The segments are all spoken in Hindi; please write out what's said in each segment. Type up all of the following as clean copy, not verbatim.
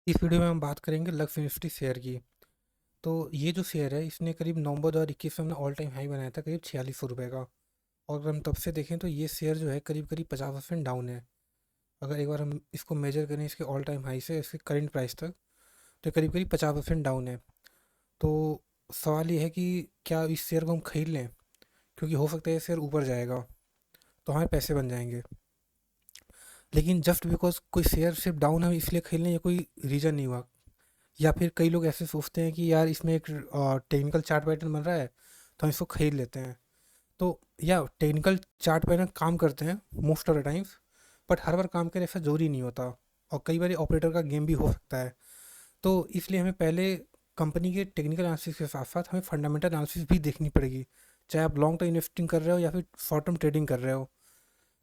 इस वीडियो में हम बात करेंगे लक्स इंडस्ट्री शेयर की। तो ये जो शेयर है इसने करीब नवंबर 2021 में अपना ऑल टाइम हाई बनाया था करीब 4600 रुपये का। और अगर हम तब से देखें तो ये शेयर जो है करीब करीब 50% डाउन है। अगर एक बार हम इसको मेजर करें इसके ऑल टाइम हाई से इसके करंट प्राइस तक, तो करीब करीब 50% डाउन है। तो सवाल ये है कि क्या इस शेयर को हम खरीद लें, क्योंकि हो सकता है ये शेयर ऊपर जाएगा तो हमारे पैसे बन जाएंगे। लेकिन जस्ट बिकॉज कोई शेयर सिर्फ डाउन है इसलिए खरीद लें, ये कोई रीज़न नहीं हुआ। या फिर कई लोग ऐसे सोचते हैं कि यार इसमें एक टेक्निकल चार्ट पैटर्न बन रहा है तो हम इसको खरीद लेते हैं। तो या टेक्निकल चार्ट पैटर्न काम करते हैं most of the times, but हर बार काम करे ऐसा जरूरी नहीं होता। और कई बार ऑपरेटर का गेम भी हो सकता है। तो इसलिए हमें पहले कंपनी के टेक्निकल एनालिसिस के साथ साथ हमें फंडामेंटल एनालिसिस भी देखनी पड़ेगी, चाहे आप लॉन्ग टर्म इन्वेस्टिंग कर रहे हो या फिर शॉर्ट टर्म ट्रेडिंग कर रहे हो।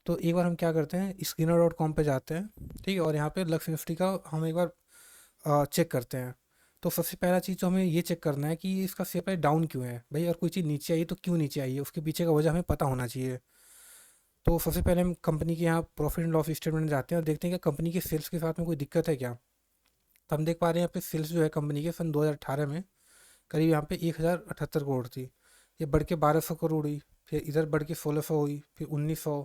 तो एक बार हम क्या करते हैं, स्किनर.com पे जाते हैं, ठीक है, और यहाँ पे लक्स इंडस्ट्री का हम एक बार चेक करते हैं। तो सबसे पहला चीज़ तो हमें ये चेक करना है कि इसका शेयर प्राइस डाउन क्यों है भाई। अगर कोई चीज़ नीचे आई तो क्यों नीचे आई है, उसके पीछे का वजह हमें पता होना चाहिए। तो सबसे पहले हम कंपनी के यहाँ प्रॉफिट एंड लॉस स्टेटमेंट में जाते हैं और देखते हैं कि कंपनी के सेल्स के साथ में कोई दिक्कत है क्या। तो हम देख पा रहे हैं यहाँ पे सेल्स जो है कंपनी के सन 2018 में करीब यहाँ पे 1078 करोड़ थी। ये बढ़ के 1200 करोड़ हुई, फिर इधर बढ़ के 1600 हुई, फिर 1900,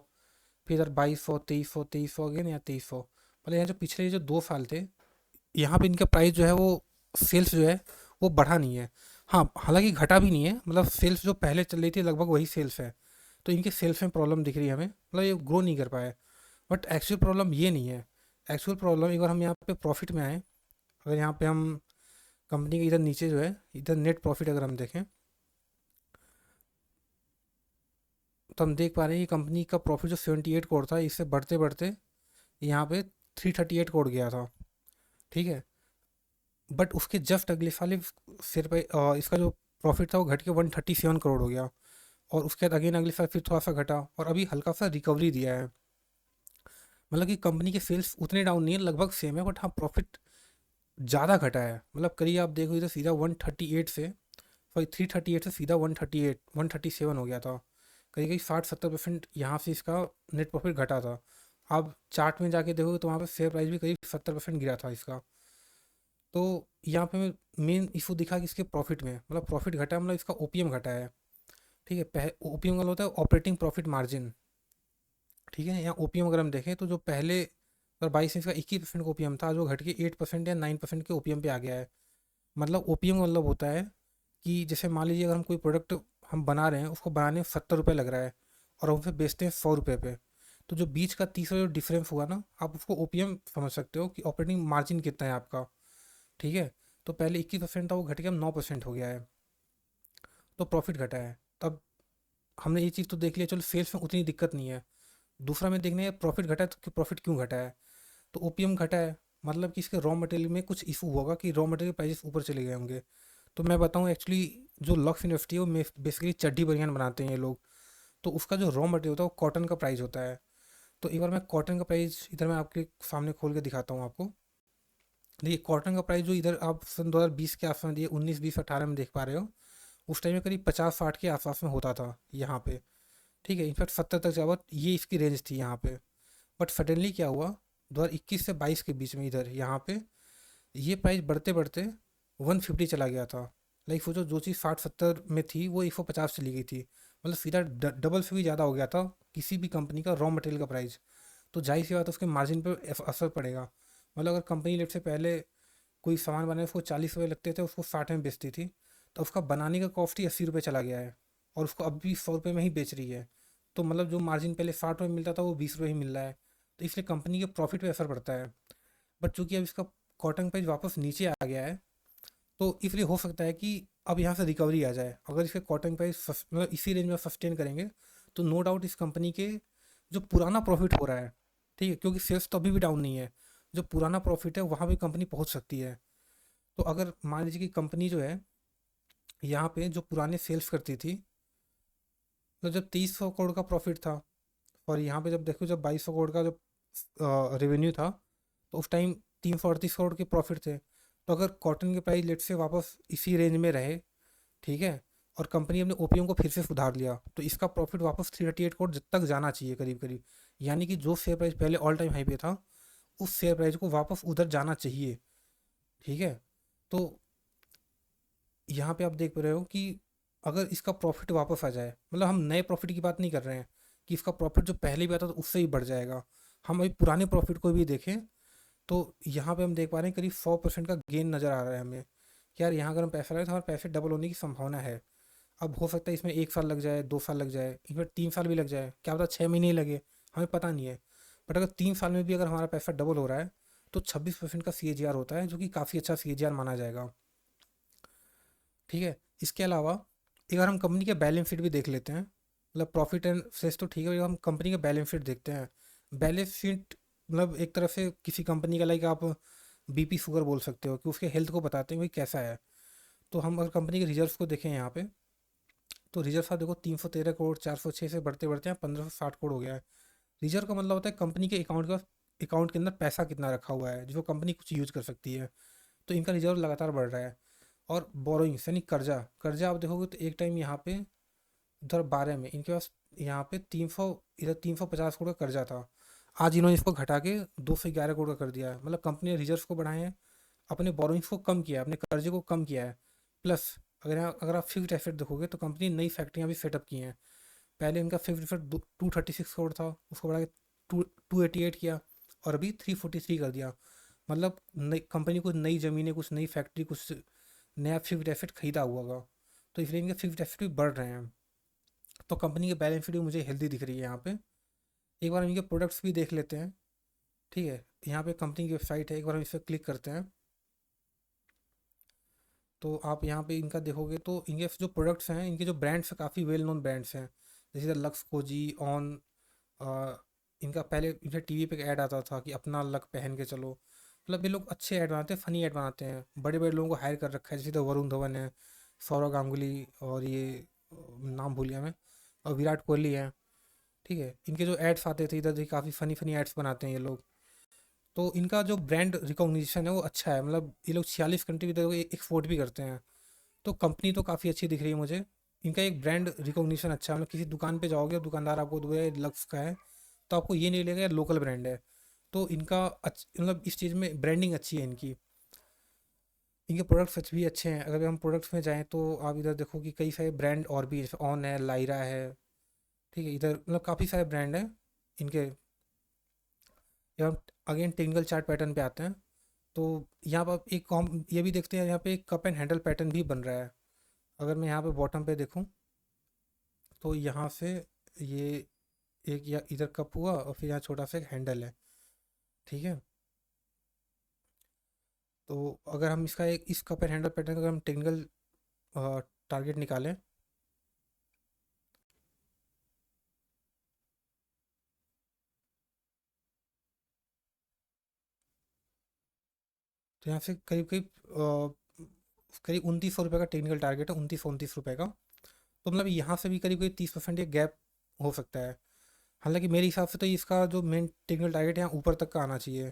फिर इधर 2200, 2300, 2300 अगेन या 2300। मतलब यहाँ जो पिछले जो 2 साल थे, यहाँ पे इनका प्राइस जो है वो सेल्स जो है वो बढ़ा नहीं है। हाँ, हालांकि घटा भी नहीं है, मतलब सेल्स जो पहले चल रही थी लगभग वही सेल्स है। तो इनके सेल्स में प्रॉब्लम दिख रही है हमें, मतलब ये ग्रो नहीं कर पाए। बट एक्चुअल प्रॉब्लम ये नहीं है। एक्चुअल प्रॉब्लम एक बार हम यहाँ पे प्रॉफिट में आए, अगर यहाँ पे हम कंपनी के इधर नीचे जो है इधर नेट प्रॉफिट अगर हम देखें, तो हम देख पा रहे हैं कि कंपनी का प्रॉफिट जो 78 करोड़ था इससे बढ़ते बढ़ते यहाँ पे 338 करोड़ गया था। ठीक है, बट उसके जस्ट अगले साल सिर पे इसका जो प्रॉफिट था वो घट के 137 करोड़ हो गया। और उसके बाद अगेन अगले साल फिर थोड़ा सा घटा और अभी हल्का सा रिकवरी दिया है। मतलब कि कंपनी के सेल्स उतने डाउन नहीं है, लगभग सेम है, बट हाँ प्रॉफिट ज़्यादा घटा है। मतलब करिए आप देखो इधर सीधा 138 से, सॉरी 338 से सीधा 137 हो गया था। कहीं कहीं 60-70% यहाँ से इसका नेट प्रॉफिट घटा था। आप चार्ट में जाके देखोगे तो वहाँ पे शेयर प्राइस भी करीब 70% गिरा था इसका। तो यहाँ पे मेन इशू दिखा कि इसके प्रॉफिट में, मतलब प्रॉफिट घटा है, मतलब इसका ओपीएम घटा है। ठीक है, ओपीएम का होता है ऑपरेटिंग प्रॉफिट मार्जिन। ठीक है, यहाँ ओपीएम अगर हम देखें तो जो पहले अगर 22 इंच का 21% का ओपीएम था, जो घट के 8% या 9% के ओपीएम पे आ गया है। मतलब ओपीएम का मतलब होता है कि जैसे मान लीजिए अगर हम कोई प्रोडक्ट हम बना रहे हैं, उसको बनाने में 70 रुपये लग रहा है और हम उसे बेचते हैं 100 रुपये पे। तो जो बीच का 30 रुपये जो डिफरेंस हुआ ना, आप उसको ओपीएम समझ सकते हो कि ऑपरेटिंग मार्जिन कितना है आपका। ठीक है, तो पहले 21% था वो घट के अब 9% हो गया है। तो प्रॉफिट घटा है। तब हमने ये चीज़ तो देख लिया, चलो सेल्स में उतनी दिक्कत नहीं है। दूसरा में देखने है प्रॉफिट घटा है तो प्रॉफिट क्यों घटा है। तो ओपीएम घटा है, मतलब कि इसके रॉ मटेरियल में कुछ इशू होगा कि रॉ मटेरियल प्राइसेस ऊपर चले गए होंगे। तो मैं बताऊं एक्चुअली जो लक्स इंडस्ट्री है वो बेसिकली चड्डी बनियान बनाते हैं ये लोग। तो उसका जो रॉ मटेरियल होता है वो कॉटन का प्राइस होता है। तो एक बार मैं कॉटन का प्राइस इधर मैं आपके सामने खोल के दिखाता हूँ आपको। देखिए कॉटन का प्राइस जो इधर आप सन 2020 के आसपास दिए, 19 20 18 में देख पा रहे हो, उस टाइम में करीब 50-60 के आसपास में होता था यहाँ पे। ठीक है, इनफैक्ट 70 तक जावा, ये इसकी रेंज थी यहाँ पे। बट सडनली क्या हुआ, 2021 से 22 के बीच में इधर यहाँ पे ये प्राइस बढ़ते बढ़ते 150 चला गया था। लाइक सोचो जो चीज़ 60-70 में थी वो 150 चली गई थी। मतलब सीधा डबल से भी ज़्यादा हो गया था किसी भी कंपनी का रॉ मटेरियल का प्राइस। तो जाहिर सी बात है उसके मार्जिन पर असर पड़ेगा। मतलब अगर कंपनी लेट से पहले कोई सामान बनाने उसको 40 रुपये लगते थे, उसको 60 में बेचती थी, तो उसका बनाने का कॉस्ट ही 80 रुपये चला गया है और उसको अब भी 100 रुपये में ही बेच रही है। तो मतलब जो मार्जिन पहले 60 रुपये मिलता था वो 20 रुपये ही मिल रहा है। तो इसलिए कंपनी के प्रॉफिट पे असर पड़ता है। बट चूंकि अब इसका कॉटन प्राइस वापस नीचे आ गया है, तो इसलिए हो सकता है कि अब यहाँ से रिकवरी आ जाए। अगर इसके कॉटन प्राइस मतलब इसी रेंज में सस्टेन करेंगे तो नो डाउट इस कंपनी के जो पुराना प्रॉफिट हो रहा है, ठीक है, क्योंकि सेल्स तो अभी भी डाउन नहीं है, जो पुराना प्रॉफिट है वहाँ भी कंपनी पहुँच सकती है। तो अगर मान लीजिए कि कंपनी जो है यहाँ पे जो पुराने सेल्स करती थी, तो जब 2300 करोड़ का प्रॉफिट था और यहाँ पे जब देखो जब 2200 करोड़ का जो रेवेन्यू था, तो उस टाइम 338 करोड़ के प्रॉफिट थे। तो अगर कॉटन के प्राइस लेट से वापस इसी रेंज में रहे, ठीक है, और कंपनी अपने ओपीएम को फिर से सुधार लिया, तो इसका प्रॉफिट वापस 338 करोड़ तक जाना चाहिए करीब करीब। यानी कि जो शेयर प्राइस पहले ऑल टाइम हाई पे था, उस शेयर प्राइस को वापस उधर जाना चाहिए। ठीक है। तो यहाँ पे आप देख रहे हो कि अगर इसका प्रॉफिट वापस आ जाए, मतलब हम नए प्रॉफिट की बात नहीं कर रहे हैं कि इसका प्रॉफिट जो पहले भी आता था उससे ही बढ़ जाएगा, हम अभी पुराने प्रॉफिट को भी देखें तो यहाँ पे हम देख पा रहे हैं करीब 100% का गेन नज़र आ रहा है हमें कि यार यहाँ अगर हम पैसा लगाए तो हमारे पैसे डबल होने की संभावना है। अब हो सकता है इसमें 1 साल लग जाए, 2 साल लग जाए, इनमें 3 साल भी लग जाए, क्या पता 6 महीने ही लगे, हमें पता नहीं है। बट अगर 3 साल में भी अगर हमारा पैसा डबल हो रहा है तो 26% का CAGR होता है, जो कि काफ़ी अच्छा CAGR माना जाएगा। ठीक है। इसके अलावा एक बार हम कंपनी के बैलेंस शीट भी देख लेते हैं, मतलब प्रॉफिट एंड सेस तो ठीक है, हम कंपनी के बैलेंस शीट देखते हैं। बैलेंस शीट मतलब एक तरह से किसी कंपनी का, लाइक आप BP शुगर बोल सकते हो, कि उसके हेल्थ को बताते हैं भाई कैसा है। तो हम अगर कंपनी के रिजर्व्स को देखें यहाँ पे, तो रिजर्व आप देखो 313 करोड़, 406 से बढ़ते बढ़ते हैं 1560 करोड़ हो गया है। रिजर्व का मतलब होता है कंपनी के अकाउंट के अंदर पैसा कितना रखा हुआ है जो कंपनी कुछ यूज कर सकती है। तो इनका रिजर्व लगातार बढ़ रहा है। और बोरोइंग्स यानी कर्जा, कर्जा आप देखोगे तो एक टाइम यहाँ पे 2012 में इनके पास यहाँ पे 350 करोड़ का कर्जा था। आज इन्होंने इसको घटा के 211 करोड़ का कर दिया है, मतलब कंपनी ने रिजर्व को बढ़ाए हैं, अपने बोरोइंग्स को कम किया है, अपने कर्जे को कम किया है। प्लस अगर आप फिक्स्ड एसेट देखोगे तो कंपनी नई फैक्ट्रियाँ भी सेटअप की हैं। पहले इनका फिक्स्ड एसेट 236 करोड़ था, उसको बढ़ा के 288 किया, और अभी 343 कर दिया। मतलब नई कंपनी को नई ज़मीनें, कुछ नई फैक्ट्री, कुछ नया फिक्स्ड एसेट खरीदा हुआ होगा, तो इसलिए इनके फिक्स्ड एसेट भी बढ़ रहे हैं। तो कंपनी की बैलेंस शीट भी मुझे हेल्दी दिख रही है यहाँ पे। एक बार हम इनके प्रोडक्ट्स भी देख लेते हैं। ठीक है। यहाँ पे कंपनी की वेबसाइट है, एक बार हम इस पर क्लिक करते हैं तो आप यहाँ पे इनका देखोगे तो इनके जो प्रोडक्ट्स हैं, इनके जो ब्रांड्स हैं काफ़ी वेल नोन ब्रांड्स हैं, जैसे लक्स कोजी ऑन। इनका पहले इनके टीवी पे ऐड आता था कि अपना लक पहन के चलो, मतलब ये लोग अच्छे ऐड बनाते हैं, फनी ऐड बनाते हैं, बड़े बड़े लोगों को हायर कर रखा है, जैसे तो वरुण धवन है, सौरव गांगुली, और ये नाम भूल गया मैं, और विराट कोहली है। ठीक है। इनके जो एड्स आते थे इधर, काफ़ी फ़नी फ़नी एड्स बनाते हैं ये लोग। तो इनका जो ब्रांड रिकॉग्निशन है वो अच्छा है, मतलब ये लोग 46 कंट्री इधर एक्सपोर्ट भी करते हैं। तो कंपनी तो काफ़ी अच्छी दिख रही है मुझे। इनका एक ब्रांड रिकॉग्निशन अच्छा है, मतलब किसी दुकान पे जाओगे और दुकानदार आपको बोले लक्स का है, तो आपको ये नहीं लगेगा लोकल ब्रांड है। तो इनका मतलब इस चीज़ में ब्रांडिंग अच्छी है इनकी। इनके प्रोडक्ट्स सच भी अच्छे हैं। अगर हम प्रोडक्ट्स में जाएँ तो आप इधर देखो कि कई सारे ब्रांड और भी, जैसे ऑन है, लाइरा है। ठीक है। इधर मतलब काफ़ी सारे ब्रांड हैं इनके। जब हम अगेन टेक्निकल चार्ट पैटर्न पे आते हैं तो यहाँ पर एक हम ये भी देखते हैं, यहाँ पे एक कप एंड हैंडल पैटर्न भी बन रहा है। अगर मैं यहाँ पे बॉटम पे देखूँ तो यहाँ से ये एक या इधर कप हुआ और फिर यहाँ छोटा सा एक हैंडल है। ठीक है। तो अगर हम इसका एक इस कप एंड हैंडल पैटर्न का अगर हम टेक्निकल टारगेट निकालें तो यहाँ से करीब करीब करीब 2900 रुपये का टेक्निकल टारगेट है, 2929 रुपये का। तो मतलब यहाँ से भी करीब करीब 30% ये गैप हो सकता है। हालांकि मेरे हिसाब से तो इसका जो मेन टेक्निकल टारगेट है यहाँ ऊपर तक का आना चाहिए।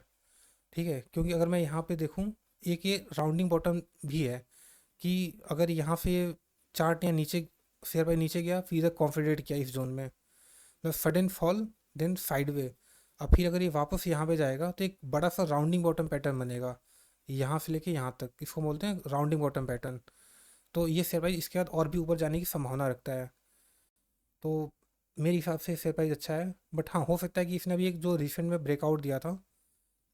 ठीक है। क्योंकि अगर मैं यहाँ पे देखूँ, एक ये राउंडिंग बॉटम भी है, कि अगर यहाँ से चार्ट या नीचे शेयर बाय नीचे गया, फिर इधर कॉन्फिडेंट किया इस जोन में, मतलब सडन फॉल, देन साइडवे, अब फिर अगर ये वापस यहाँ पे जाएगा तो एक बड़ा सा राउंडिंग बॉटम पैटर्न बनेगा, यहाँ से लेके यहाँ तक, इसको बोलते हैं राउंडिंग बॉटम पैटर्न। तो ये शेयर प्राइस इसके बाद और भी ऊपर जाने की संभावना रखता है। तो मेरे हिसाब से शेयर प्राइस अच्छा है। बट हाँ, हो सकता है कि इसने अभी एक जो रिसेंट में ब्रेकआउट दिया था,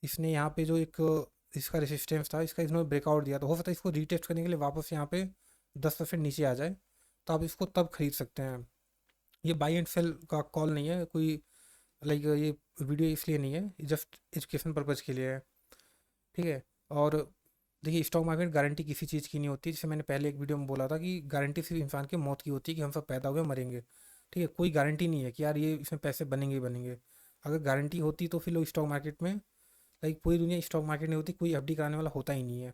इसने यहाँ पे जो एक इसका रेसिस्टेंस था, इसका इसने ब्रेकआउट दिया, तो हो सकता है इसको रीटेस्ट करने के लिए वापस यहाँ पे 10% नीचे आ जाए, तो आप इसको तब खरीद सकते हैं। ये बाई एंड सेल का कॉल नहीं है कोई, लाइक ये वीडियो इसलिए नहीं है, जस्ट एजुकेशन पर्पज़ के लिए है। ठीक है। और देखिए, स्टॉक मार्केट गारंटी किसी चीज़ की नहीं होती, जैसे मैंने पहले एक वीडियो में बोला था कि गारंटी सिर्फ इंसान की मौत की होती है, कि हम सब पैदा हुए मरेंगे। ठीक है। कोई गारंटी नहीं है कि यार ये इसमें पैसे बनेंगे ही बनेंगे। अगर गारंटी होती तो फिर लोग स्टॉक मार्केट में, लाइक पूरी दुनिया स्टॉक मार्केट नहीं होती, कोई एफडी कराने वाला होता ही नहीं है।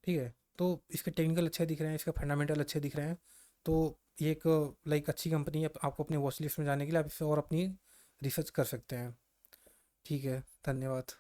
ठीक है। तो इसके टेक्निकल अच्छे दिख रहे हैं, इसके फंडामेंटल अच्छे दिख रहे हैं। तो ये एक लाइक अच्छी कंपनी है आपको अपने वॉच लिस्ट में जाने के लिए, आप इससे और अपनी रिसर्च कर सकते हैं। ठीक है। धन्यवाद।